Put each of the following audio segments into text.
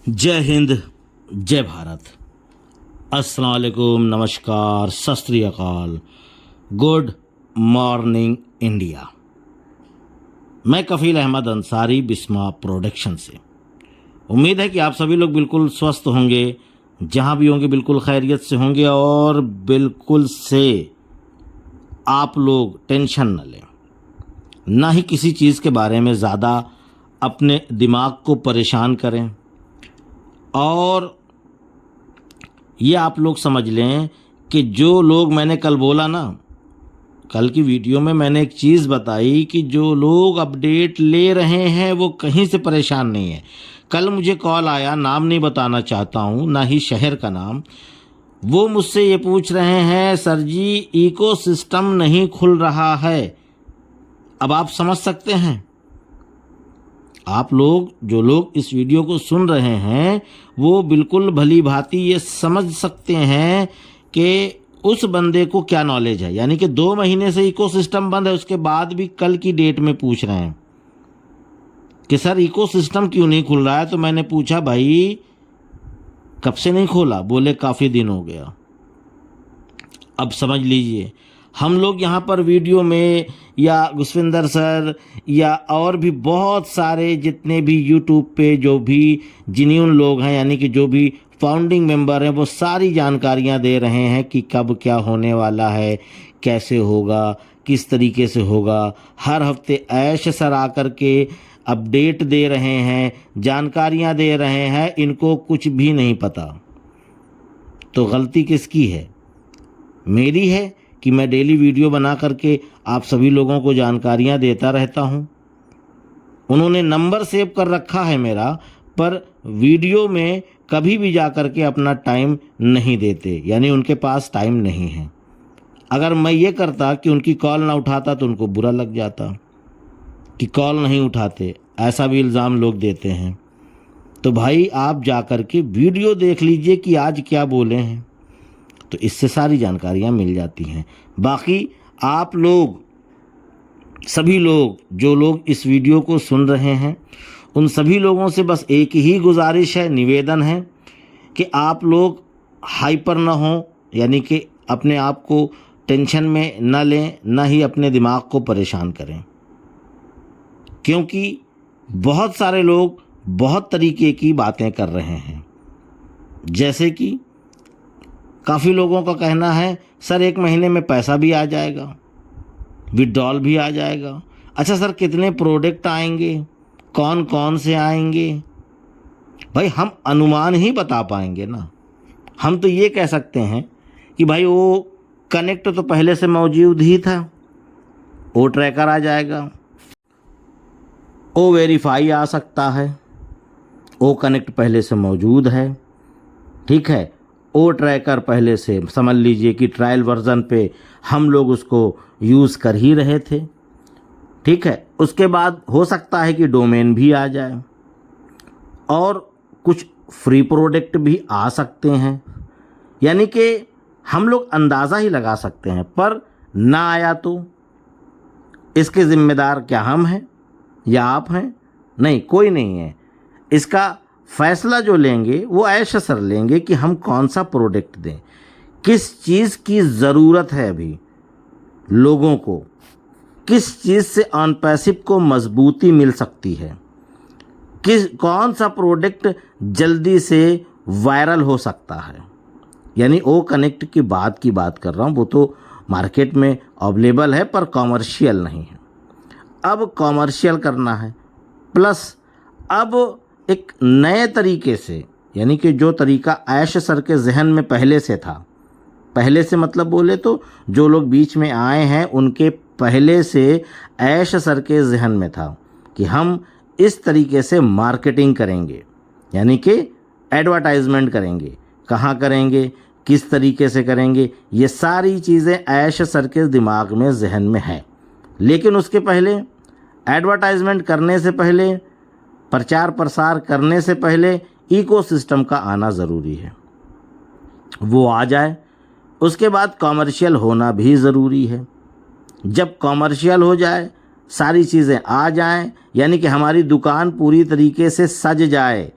जय हिंद, जय भारत। अस्सलाम वालेकुम, नमस्कार, सत श्री अकाल, गुड मॉर्निंग इंडिया। मैं कफील अहमद अंसारी, बिस्मा प्रोडक्शन से। उम्मीद है कि आप सभी लोग बिल्कुल स्वस्थ होंगे, जहां भी होंगे बिल्कुल खैरियत से होंगे और बिल्कुल से आप लोग टेंशन न लें, ना ही किसी चीज़ के बारे में ज़्यादा अपने दिमाग को परेशान करें। और ये आप लोग समझ लें कि जो लोग, मैंने कल बोला ना, कल की वीडियो में मैंने एक चीज़ बताई कि जो लोग अपडेट ले रहे हैं वो कहीं से परेशान नहीं है। कल मुझे कॉल आया, नाम नहीं बताना चाहता हूँ, ना ही शहर का नाम। वो मुझसे ये पूछ रहे हैं, सर जी इकोसिस्टम नहीं खुल रहा है। अब आप समझ सकते हैं, आप लोग, जो लोग इस वीडियो को सुन रहे हैं, वो बिल्कुल भली भांति ये समझ सकते हैं कि उस बंदे को क्या नॉलेज है। यानी कि 2 महीने से इकोसिस्टम बंद है, उसके बाद भी कल की डेट में पूछ रहे हैं कि सर इकोसिस्टम क्यों नहीं खुल रहा है। तो मैंने पूछा, भाई कब से नहीं खोला? बोले काफ़ी दिन हो गया। अब समझ लीजिए, हम लोग यहाँ पर वीडियो में, या गुस्विंदर सर, या और भी बहुत सारे जितने भी यूट्यूब पे जो भी जिन्यून लोग हैं, यानी कि जो भी फाउंडिंग मेंबर हैं, वो सारी जानकारियाँ दे रहे हैं कि कब क्या होने वाला है, कैसे होगा, किस तरीके से होगा। हर हफ्ते ऐश सर आकर के अपडेट दे रहे हैं, जानकारियाँ दे रहे हैं, इनको कुछ भी नहीं पता। तो गलती किसकी है? मेरी है कि मैं डेली वीडियो बना करके आप सभी लोगों को जानकारियां देता रहता हूं। उन्होंने नंबर सेव कर रखा है मेरा, पर वीडियो में कभी भी जा कर के अपना टाइम नहीं देते, यानी उनके पास टाइम नहीं है। अगर मैं ये करता कि उनकी कॉल ना उठाता तो उनको बुरा लग जाता कि कॉल नहीं उठाते, ऐसा भी इल्ज़ाम लोग देते हैं। तो भाई आप जा कर के वीडियो देख लीजिए कि आज क्या बोले हैं, तो इससे सारी जानकारियां मिल जाती हैं। बाकी आप लोग, सभी लोग, जो लोग इस वीडियो को सुन रहे हैं, उन सभी लोगों से बस एक ही गुजारिश है, निवेदन है कि आप लोग हाइपर ना हो, यानी कि अपने आप को टेंशन में न लें, ना ही अपने दिमाग को परेशान करें। क्योंकि बहुत सारे लोग बहुत तरीके की बातें कर रहे हैं। जैसे कि काफ़ी लोगों का कहना है, सर 1 महीने में पैसा भी आ जाएगा, विड्रॉल भी आ जाएगा। अच्छा सर, कितने प्रोडक्ट आएंगे, कौन कौन से आएंगे? भाई हम अनुमान ही बता पाएंगे ना। हम तो ये कह सकते हैं कि भाई वो कनेक्ट तो पहले से मौजूद ही था, वो ट्रैकर आ जाएगा, वो वेरीफाई आ सकता है, वो कनेक्ट पहले से मौजूद है, ठीक है। ओ ट्रैकर पहले से, समझ लीजिए कि ट्रायल वर्जन पे हम लोग उसको यूज़ कर ही रहे थे, ठीक है। उसके बाद हो सकता है कि डोमेन भी आ जाए और कुछ फ्री प्रोडक्ट भी आ सकते हैं, यानी कि हम लोग अंदाज़ा ही लगा सकते हैं। पर ना आया तो इसके ज़िम्मेदार क्या हम हैं या आप हैं? नहीं, कोई नहीं है। इसका फैसला जो लेंगे वो ऐश सर लेंगे कि हम कौन सा प्रोडक्ट दें, किस चीज़ की ज़रूरत है अभी लोगों को, किस चीज़ से ऑन पैसिव को मजबूती मिल सकती है, कौन सा प्रोडक्ट जल्दी से वायरल हो सकता है। यानी ओ कनेक्ट की बात कर रहा हूँ, वो तो मार्केट में अवेलेबल है पर कॉमर्शियल नहीं है। अब कॉमर्शियल करना है, प्लस अब एक नए तरीके से, यानी कि जो तरीका ऐश सर के जहन में पहले से था, पहले से मतलब बोले तो जो लोग बीच में आए हैं उनके पहले से ऐश सर के जहन में था कि हम इस तरीके से मार्केटिंग करेंगे, यानी कि एडवर्टाइजमेंट करेंगे। कहाँ करेंगे, किस तरीके से करेंगे, ये सारी चीज़ें ऐश सर के दिमाग में, जहन में है। लेकिन उसके पहले, एडवर्टाइजमेंट करने से पहले, प्रचार प्रसार करने से पहले इकोसिस्टम का आना ज़रूरी है। वो आ जाए, उसके बाद कॉमर्शियल होना भी ज़रूरी है। जब कॉमर्शियल हो जाए, सारी चीज़ें आ जाएं, यानी कि हमारी दुकान पूरी तरीके से सज जाए,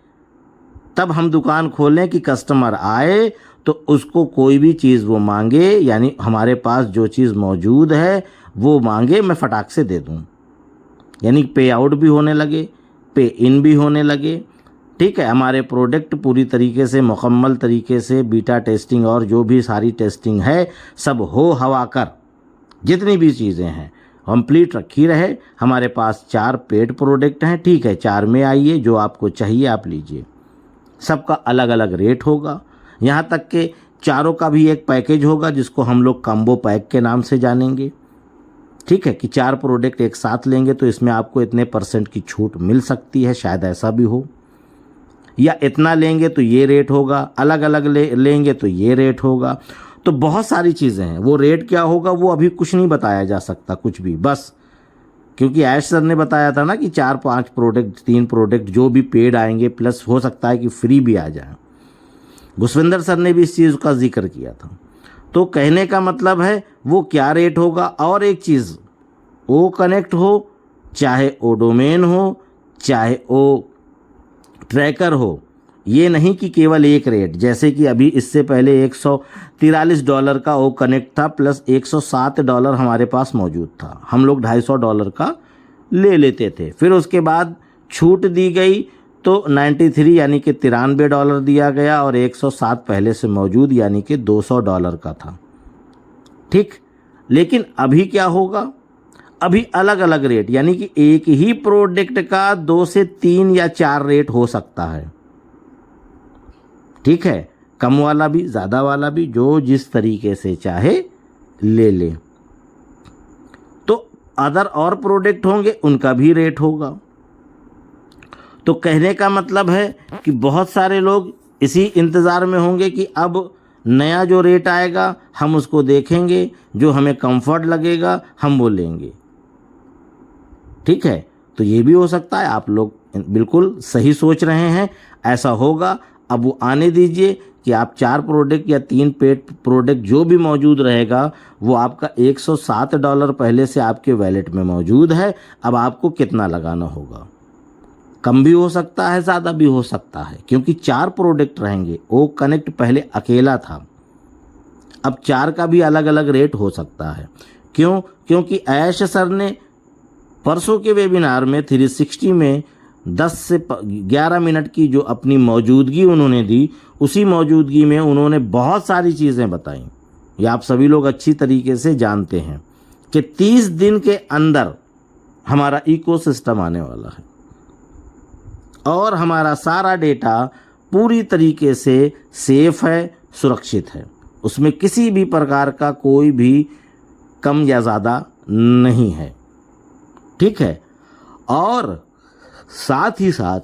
तब हम दुकान खोलें कि कस्टमर आए तो उसको कोई भी चीज़ वो मांगे, यानी हमारे पास जो चीज़ मौजूद है वो मांगे, मैं फटाक से दे दूं। यानी पे आउट भी होने लगे, पे इन भी होने लगे। ठीक है, हमारे प्रोडक्ट पूरी तरीके से मुकम्मल तरीके से बीटा टेस्टिंग और जो भी सारी टेस्टिंग है सब हो हवा कर, जितनी भी चीज़ें हैं कंप्लीट रखी रहे। हमारे पास 4 पेड प्रोडक्ट हैं। ठीक है, 4 में आइए, जो आपको चाहिए आप लीजिए। सबका अलग अलग रेट होगा। यहाँ तक कि चारों का भी एक पैकेज होगा जिसको हम लोग कॉम्बो पैक के नाम से जानेंगे। ठीक है, कि 4 प्रोडक्ट एक साथ लेंगे तो इसमें आपको इतने % की छूट मिल सकती है, शायद ऐसा भी हो, या इतना लेंगे तो ये रेट होगा, अलग अलग लेंगे तो ये रेट होगा। तो बहुत सारी चीज़ें हैं। वो रेट क्या होगा वो अभी कुछ नहीं बताया जा सकता, कुछ भी, बस क्योंकि ऐश सर ने बताया था ना कि 4-5 प्रोडक्ट, 3 प्रोडक्ट जो भी पेड आएंगे, प्लस हो सकता है कि फ्री भी आ जाए। घुसविंदर सर ने भी इस चीज़ का जिक्र किया था। तो कहने का मतलब है वो क्या रेट होगा। और एक चीज़, ओ कनेक्ट हो, चाहे ओ डोमेन हो, चाहे ओ ट्रैकर हो, ये नहीं कि केवल एक रेट। जैसे कि अभी इससे पहले $143 का ओ कनेक्ट था, प्लस $107 हमारे पास मौजूद था। हम लोग $250 का ले लेते थे। फिर उसके बाद छूट दी गई तो 93 यानी कि $93 दिया गया, और 107 पहले से मौजूद यानी कि $200 का था। ठीक, लेकिन अभी क्या होगा, अभी अलग अलग रेट, यानी कि एक ही प्रोडक्ट का 2 से 3 या 4 रेट हो सकता है। ठीक है, कम वाला भी ज़्यादा वाला भी, जो जिस तरीके से चाहे ले ले। तो अदर और प्रोडक्ट होंगे उनका भी रेट होगा। तो कहने का मतलब है कि बहुत सारे लोग इसी इंतज़ार में होंगे कि अब नया जो रेट आएगा हम उसको देखेंगे, जो हमें कंफर्ट लगेगा हम वो लेंगे। ठीक है, तो ये भी हो सकता है। आप लोग बिल्कुल सही सोच रहे हैं, ऐसा होगा। अब वो आने दीजिए कि आप 4 प्रोडक्ट या 3 पेड प्रोडक्ट जो भी मौजूद रहेगा वो आपका $107 पहले से आपके वैलेट में मौजूद है। अब आपको कितना लगाना होगा, कम भी हो सकता है, ज़्यादा भी हो सकता है, क्योंकि 4 प्रोडक्ट रहेंगे। ओ कनेक्ट पहले अकेला था, अब 4 का भी अलग अलग रेट हो सकता है। क्यों? क्योंकि ऐश सर ने परसों के वेबिनार में 360 में 10 से 11 मिनट की जो अपनी मौजूदगी उन्होंने दी, उसी मौजूदगी में उन्होंने बहुत सारी चीज़ें बताई। ये आप सभी लोग अच्छी तरीके से जानते हैं कि 30 दिन के अंदर हमारा इकोसिस्टम आने वाला है और हमारा सारा डेटा पूरी तरीके से सेफ है, सुरक्षित है। उसमें किसी भी प्रकार का कोई भी कम या ज़्यादा नहीं है। ठीक है, और साथ ही साथ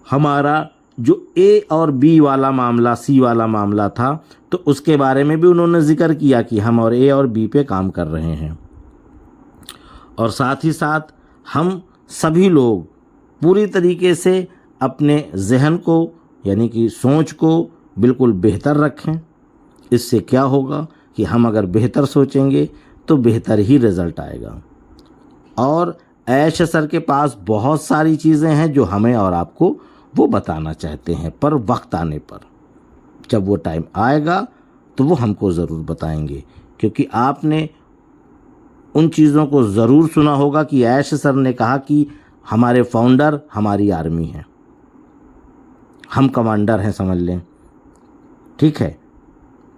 हमारा जो ए और बी वाला मामला, सी वाला मामला था, तो उसके बारे में भी उन्होंने जिक्र किया कि हम और ए और बी पे काम कर रहे हैं। और साथ ही साथ हम सभी लोग पूरी तरीके से अपने जहन को यानी कि सोच को बिल्कुल बेहतर रखें। इससे क्या होगा कि हम अगर बेहतर सोचेंगे तो बेहतर ही रिज़ल्ट आएगा। और ऐश सर के पास बहुत सारी चीज़ें हैं जो हमें और आपको वो बताना चाहते हैं, पर वक्त आने पर, जब वो टाइम आएगा तो वो हमको ज़रूर बताएंगे। क्योंकि आपने उन चीज़ों को ज़रूर सुना होगा कि ऐश सर ने कहा कि हमारे फाउंडर हमारी आर्मी है, हम कमांडर हैं, समझ लें। ठीक है,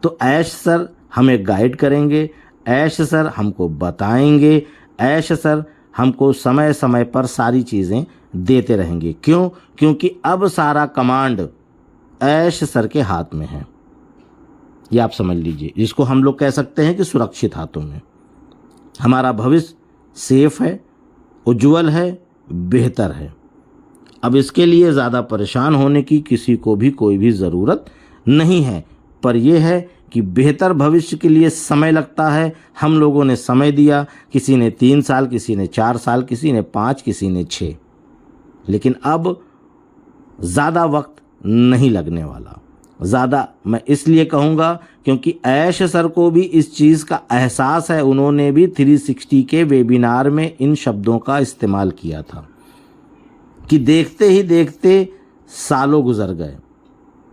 तो ऐश सर हमें गाइड करेंगे, ऐश सर हमको बताएंगे, ऐश सर हमको समय समय पर सारी चीज़ें देते रहेंगे। क्यों? क्योंकि अब सारा कमांड ऐश सर के हाथ में है। ये आप समझ लीजिए, जिसको हम लोग कह सकते हैं कि सुरक्षित हाथों में। हमारा भविष्य सेफ है, उज्जवल है, बेहतर है। अब इसके लिए ज़्यादा परेशान होने की किसी को भी कोई भी ज़रूरत नहीं है, पर यह है कि बेहतर भविष्य के लिए समय लगता है। हम लोगों ने समय दिया, किसी ने 3 साल, किसी ने 4 साल, किसी ने 5, किसी ने 6, लेकिन अब ज़्यादा वक्त नहीं लगने वाला। ज़्यादा मैं इसलिए कहूँगा क्योंकि ऐश सर को भी इस चीज़ का एहसास है। उन्होंने भी 360 के वेबिनार में इन शब्दों का इस्तेमाल किया था कि देखते ही देखते सालों गुजर गए,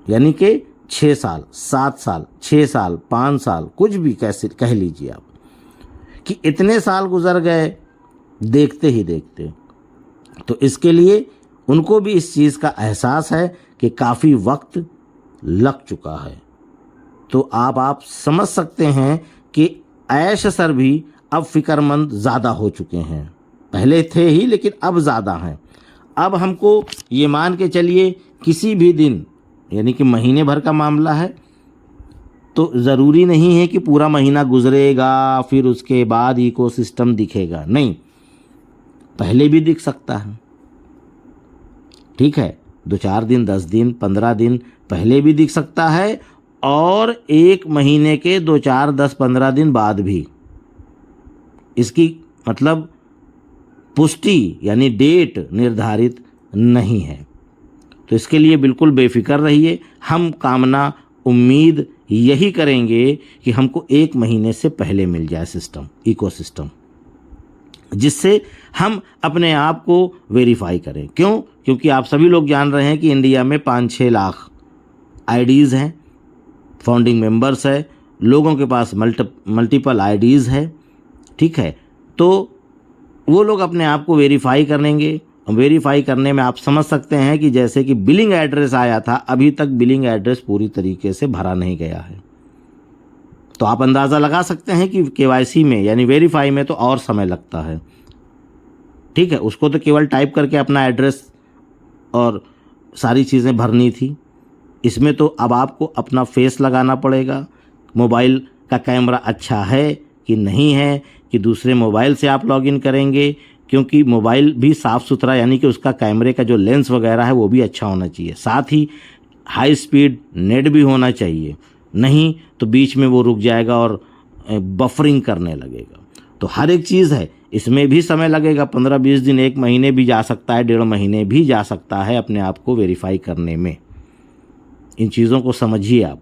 यानी कि 6 साल, 7 साल, 6 साल, 5 साल, कुछ भी कैसे कह लीजिए आप, कि इतने साल गुजर गए देखते ही देखते। तो इसके लिए उनको भी इस चीज़ का एहसास है कि काफ़ी वक्त लग चुका है। तो आप समझ सकते हैं कि ऐश सर भी अब फ़िक्रमंद ज़्यादा हो चुके हैं। पहले थे ही, लेकिन अब ज़्यादा हैं। अब हमको ये मान के चलिए किसी भी दिन, यानी कि महीने भर का मामला है, तो ज़रूरी नहीं है कि पूरा महीना गुजरेगा फिर उसके बाद इकोसिस्टम दिखेगा, नहीं, पहले भी दिख सकता है। ठीक है, 2-4 दिन, 10 दिन, 15 दिन पहले भी दिख सकता है, और 1 महीने के 2-4, 10, 15 दिन बाद भी। इसकी मतलब पुष्टि यानी डेट निर्धारित नहीं है। तो इसके लिए बिल्कुल बेफिक्र रहिए। हम कामना उम्मीद यही करेंगे कि हमको 1 महीने से पहले मिल जाए सिस्टम, इकोसिस्टम, जिससे हम अपने आप को वेरीफाई करें। क्यों? क्योंकि आप सभी लोग जान रहे हैं कि इंडिया में 5-6 लाख आईडीज़ हैं, फाउंडिंग मेंबर्स है, लोगों के पास मल्टीपल आईडीज़ है। ठीक है, तो वो लोग अपने आप को वेरीफाई करेंगे। वेरीफाई करने में आप समझ सकते हैं कि जैसे कि बिलिंग एड्रेस आया था, अभी तक बिलिंग एड्रेस पूरी तरीके से भरा नहीं गया है। तो आप अंदाज़ा लगा सकते हैं कि केवाईसी में यानी वेरीफाई में तो और समय लगता है। ठीक है, उसको तो केवल टाइप करके अपना एड्रेस और सारी चीज़ें भरनी थी। इसमें तो अब आपको अपना फेस लगाना पड़ेगा, मोबाइल का कैमरा अच्छा है कि नहीं है, कि दूसरे मोबाइल से आप लॉगिन करेंगे, क्योंकि मोबाइल भी साफ़ सुथरा, यानी कि उसका कैमरे का जो लेंस वगैरह है वो भी अच्छा होना चाहिए। साथ ही हाई स्पीड नेट भी होना चाहिए, नहीं तो बीच में वो रुक जाएगा और बफरिंग करने लगेगा। तो हर एक चीज़ है, इसमें भी समय लगेगा, 15-20 दिन, 1 महीने भी जा सकता है, 1.5 महीने भी जा सकता है अपने आप को वेरीफाई करने में। इन चीज़ों को समझिए आप।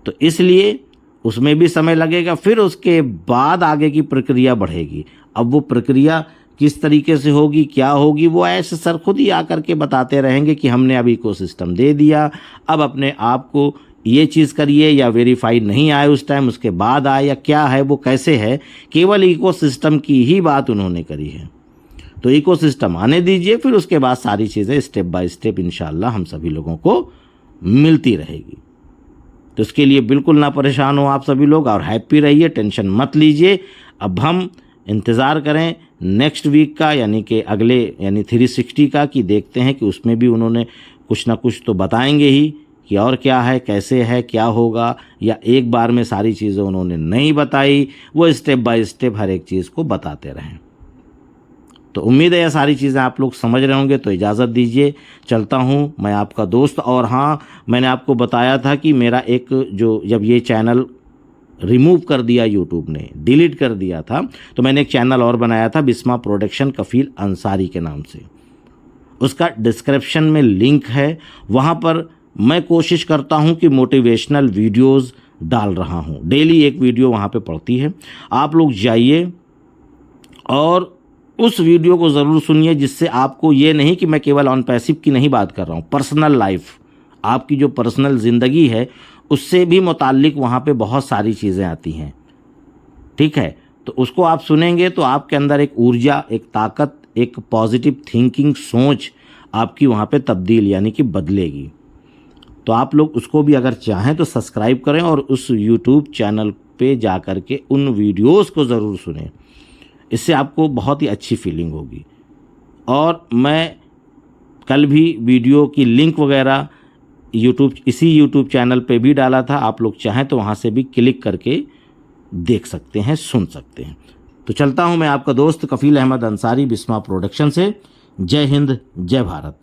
तो इसलिए उसमें भी समय लगेगा, फिर उसके बाद आगे की प्रक्रिया बढ़ेगी। अब वो प्रक्रिया किस तरीके से होगी, क्या होगी, वो ऐसे सर खुद ही आकर के बताते रहेंगे कि हमने अब इकोसिस्टम दे दिया, अब अपने आप को ये चीज़ करिए, या वेरीफाई नहीं आए उस टाइम, उसके बाद आए, या क्या है वो कैसे है। केवल इकोसिस्टम की ही बात उन्होंने करी है। तो इकोसिस्टम आने दीजिए, फिर उसके बाद सारी चीज़ें स्टेप बाय स्टेप इंशाल्लाह हम सभी लोगों को मिलती रहेगी। तो इसके लिए बिल्कुल ना परेशान हो आप सभी लोग, और हैप्पी रहिए, टेंशन मत लीजिए। अब हम इंतज़ार करें नेक्स्ट वीक का, यानी कि अगले यानी 360 का, कि देखते हैं कि उसमें भी उन्होंने कुछ ना कुछ तो बताएंगे ही कि और क्या है, कैसे है, क्या होगा, या एक बार में सारी चीज़ें उन्होंने नहीं बताई, वो स्टेप बाय स्टेप हर एक चीज़ को बताते रहें। तो उम्मीद है ये सारी चीज़ें आप लोग समझ रहे होंगे। तो इजाज़त दीजिए, चलता हूँ, मैं आपका दोस्त। और हाँ, मैंने आपको बताया था कि मेरा एक जब ये चैनल रिमूव कर दिया, यूट्यूब ने डिलीट कर दिया था, तो मैंने एक चैनल और बनाया था बिस्मा प्रोडक्शन कफ़ील अंसारी के नाम से। उसका डिस्क्रिप्शन में लिंक है, वहाँ पर मैं कोशिश करता हूँ कि मोटिवेशनल वीडियोज़ डाल रहा हूँ। डेली एक वीडियो वहाँ पे पड़ती है, आप लोग जाइए और उस वीडियो को ज़रूर सुनिए, जिससे आपको ये नहीं कि मैं केवल ऑन पैसिव की नहीं बात कर रहा हूँ, पर्सनल लाइफ, आपकी जो पर्सनल ज़िंदगी है उससे भी मुताल्लिक वहाँ पे बहुत सारी चीज़ें आती हैं। ठीक है, तो उसको आप सुनेंगे तो आपके अंदर एक ऊर्जा, एक ताकत, एक पॉजिटिव थिंकिंग, सोच आपकी वहाँ पे तब्दील यानी कि बदलेगी। तो आप लोग उसको भी अगर चाहें तो सब्सक्राइब करें और उस यूट्यूब चैनल पे जा कर के उन वीडियोस को ज़रूर सुनें, इससे आपको बहुत ही अच्छी फीलिंग होगी। और मैं कल भी वीडियो की लिंक वगैरह इसी यूट्यूब चैनल पे भी डाला था, आप लोग चाहें तो वहाँ से भी क्लिक करके देख सकते हैं, सुन सकते हैं। तो चलता हूँ मैं आपका दोस्त कफ़ील अहमद अंसारी बिस्मा प्रोडक्शन से। जय हिंद, जय भारत।